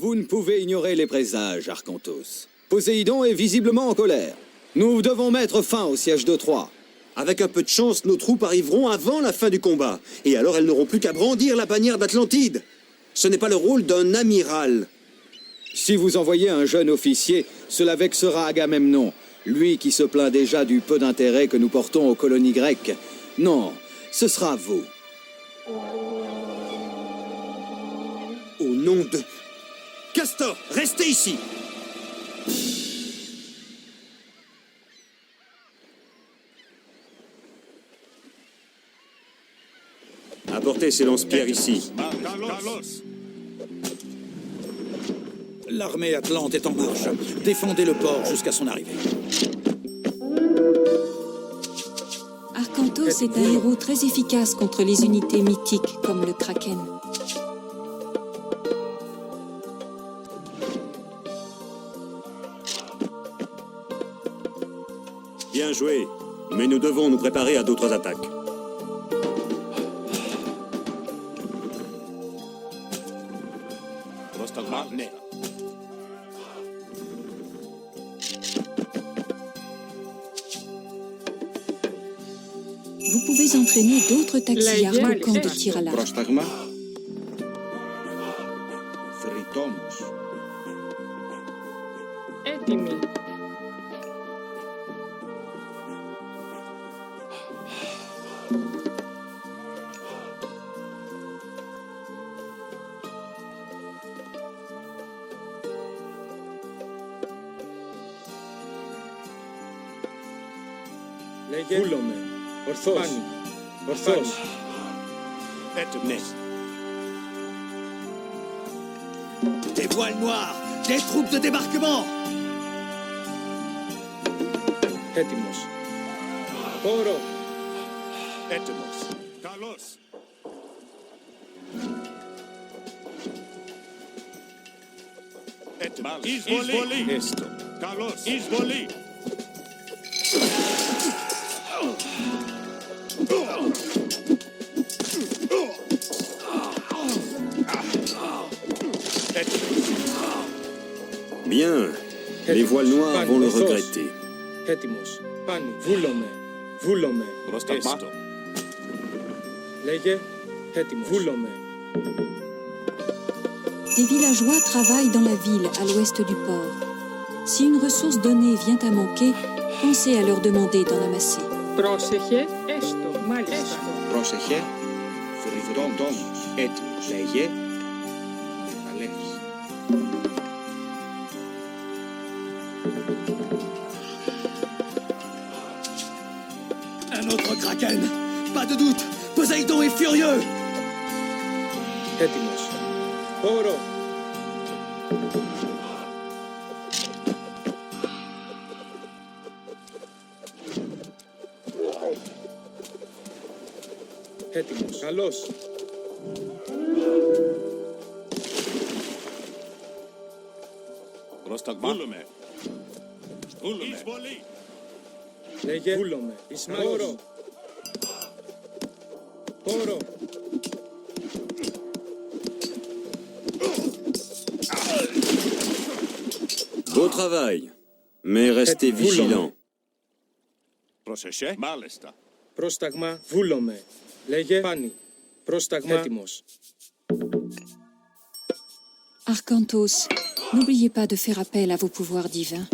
Vous ne pouvez ignorer les présages, Arcantos. Poséidon est visiblement en colère. Nous devons mettre fin au siège de Troie. Avec un peu de chance, nos troupes arriveront avant la fin du combat. Et alors elles n'auront plus qu'à brandir la bannière d'Atlantide. Ce n'est pas le rôle d'un amiral. Si vous envoyez un jeune officier, cela vexera Agamemnon, lui qui se plaint déjà du peu d'intérêt que nous portons aux colonies grecques. Non, ce sera vous. Au nom de... Castor, restez ici! Apportez ces lance-pierres ici. L'armée atlante est en marche. Défendez le port jusqu'à son arrivée. Arcantos est un héros très efficace contre les unités mythiques comme le Kraken. Bien joué, mais nous devons nous préparer à d'autres attaques. Vous pouvez entraîner d'autres taxiards au camp de tir à l'arc. Πρόσταγμα. Θρητόμος. Έτοιμοι. Βούλομαι. Ορθώς. Ορθώς. Έτοιμοι. Des voiles noirs! Des troupes de débarquement! Έτοιμος. Πόρο. Έτοιμος. Καλώς. Έτοιμος. Εισβολή. Έστω. Καλώς. Εισβολή. Bien. Les voiles noirs vont le regretter. Έτοιμος. Πάνω. Βούλομαι. Βούλομαι. Έστω. Λέγε. Έτοιμος. Βούλομαι. Des villageois travaillent dans la ville à l'ouest du port. Si une ressource donnée vient à manquer, pensez à leur demander d'en amasser. Πρόσεχε, έστω, μάλιστα. Πρόσεχε. Θρητόμος. Έτοιμος. Λέγε. Αλεύς. Un autre Kraken! Pas de doute! Poséidon est furieux! Έτοιμος. Πόρο. Έτοιμος. Καλώς. Βούλουμε. Εισβολή. Λέγε. Βούλομαι. Πόρο. Πόρο. Beau travail. Mais restez vigilants. Πρόσεχε. Μάλιστα. Πρόσταγμα. Βούλομαι. Λέγε. Πάνι. Πρόσταγμα. Έτοιμος. Arcantos, n'oubliez pas de faire appel à vos pouvoirs divins.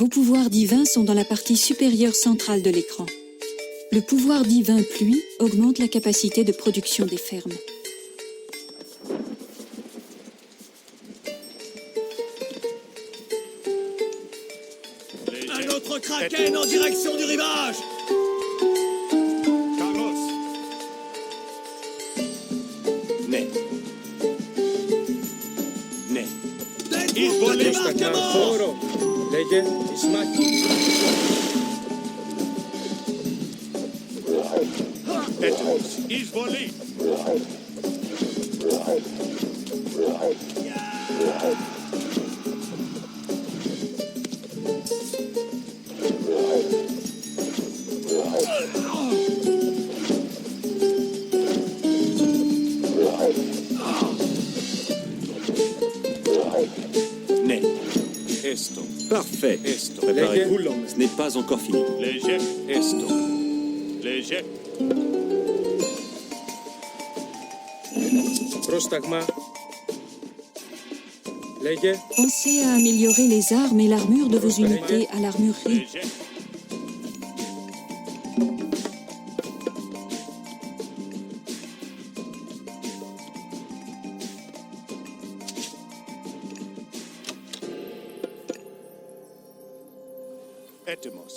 Vos pouvoirs divins sont dans la partie supérieure centrale de l'écran. Le pouvoir divin pluie augmente la capacité de production des fermes. Un autre Kraken en direction du rivage! Καλώς. Ναι. Ναι. Des troupes de débarquement! Πόρο. Λέγε. Ισμάχη. Έτοιμος. Εισβολή. Esto. Parfait. Esto. Préparez-vous. Λέγε βούλομαι. Ce n'est pas encore fini. Λέγε esto. Λέγε. Πρόσταγμα. Λέγε. Pensez à améliorer les armes et l'armure de vos unités à l'armurerie. Λέγε. Έτοιμος.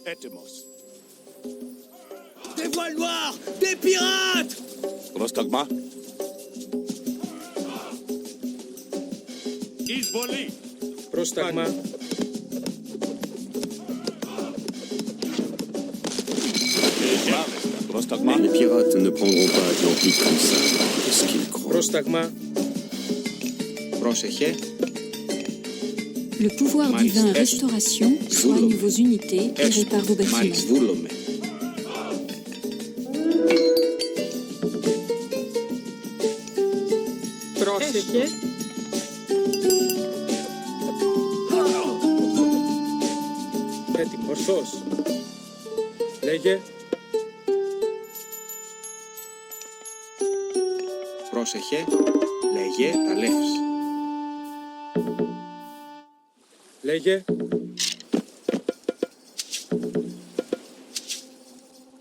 Έτοιμος. Des voiles noires! Des pirates! Πρόσταγμα. Εισβολή. Πρόσταγμα. Λέγε. Πρόσταγμα. Mais les pirates ne prendront pas Atlantide comme ça. Qu'est-ce qu'ils croient? Πρόσταγμα. Πρόσεχε. Le pouvoir Malice divin est. Restauration soigne vos unités et Est. répare vos bâtiments. Μάλιστα, βούλομαι. Πρόσεχε. Έτοιμο. Ορθός. Λέγε. Πρόσεχε. Λέγε, τα λεύς. Λέγε.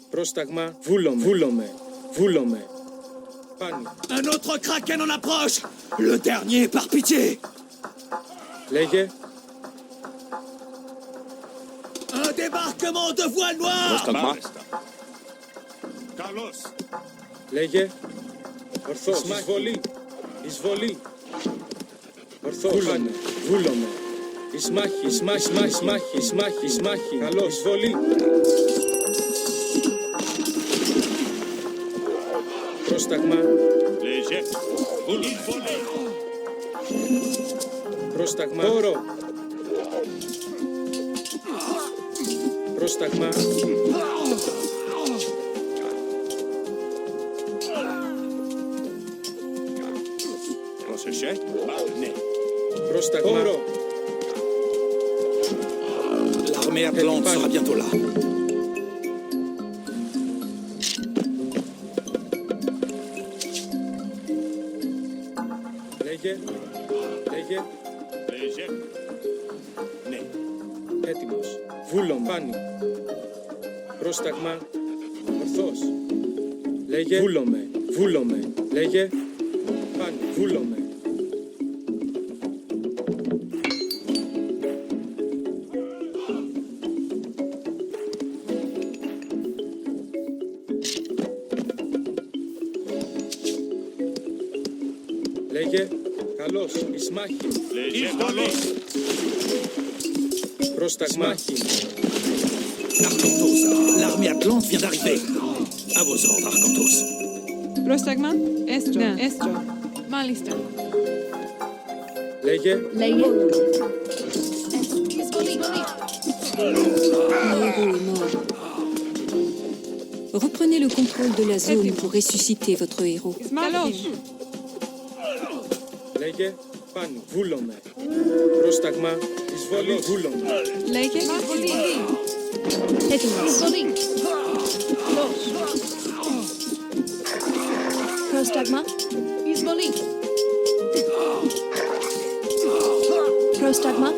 Πρόσταγμα. Βούλομαι. Βούλομαι. Βούλομαι. Πάνι. Un autre kraken en approche! Le dernier, par pitié! Λέγε. Un débarquement de voiles noires! Πρόσταγμα. Μάλιστα. Καλώς. Λέγε. Ορθός. Εισβολή. Εισβολή. Ορθός. Βούλομαι. Βούλομαι. Ισμάχη. Ισμάχη. Ισμάχη. Ισμάχη. Ισμάχη. Καλώς. Εισβολή. Πρόσταγμα. Λέγε. Εισβολή. Πρόσταγμα. Χώρο. Πρόσταγμα. Πρόσεχε. Ναι. Πρόσταγμα. Χώρο. L'armée Atlante sera bientôt là. Λέγε. Λέγε. Λέγε. Ναι. Έτοιμος. Βούλομαι. Πάνι. Πρόσταγμα. Ορθός. Λέγε. Βούλομαι. Βούλομαι. Λέγε. Πάνι. Βούλομαι. Λέγε. Καλώς. Ισμάχη. Λέγε. Καλώς. Πρόσταγμα. Arcantos, l'armée Atlante vient d'arriver. À vos ordres, Arcantos. Πρόσταγμα. Έστρο. Έστρο. Μάλιστα. Λέγε. Le héros est mort. Reprenez le contrôle de la zone pour ressusciter votre héros. Καλώς. Λέγε. Πάνι. Βούλομαι. Πρόσταγμα. Εισβολή. Βούλομαι. Λέγε. Prostagma. Izvoli. Prostagma.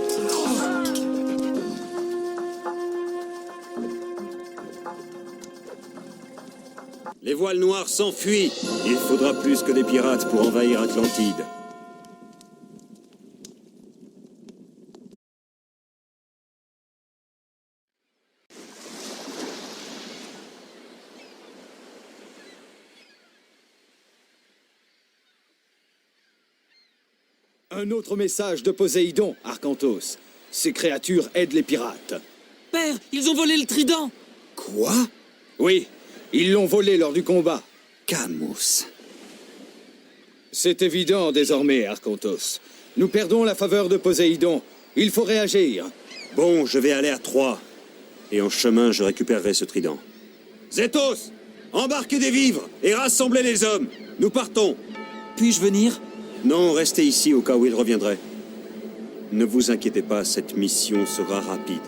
Les voiles noires s'enfuient. Il faudra plus que des pirates pour envahir Atlantide. Un autre message de Poséidon, Arcantos. Ces créatures aident les pirates. Père, ils ont volé le trident! Quoi? Oui, ils l'ont volé lors du combat. Camus. C'est évident désormais, Arcantos. Nous perdons la faveur de Poséidon. Il faut réagir. Bon, je vais aller à 3. Et en chemin, je récupérerai ce trident. Zétos, embarquez des vivres et rassemblez les hommes. Nous partons. Puis-je venir? Non, restez ici au cas où il reviendrait. Ne vous inquiétez pas, cette mission sera rapide.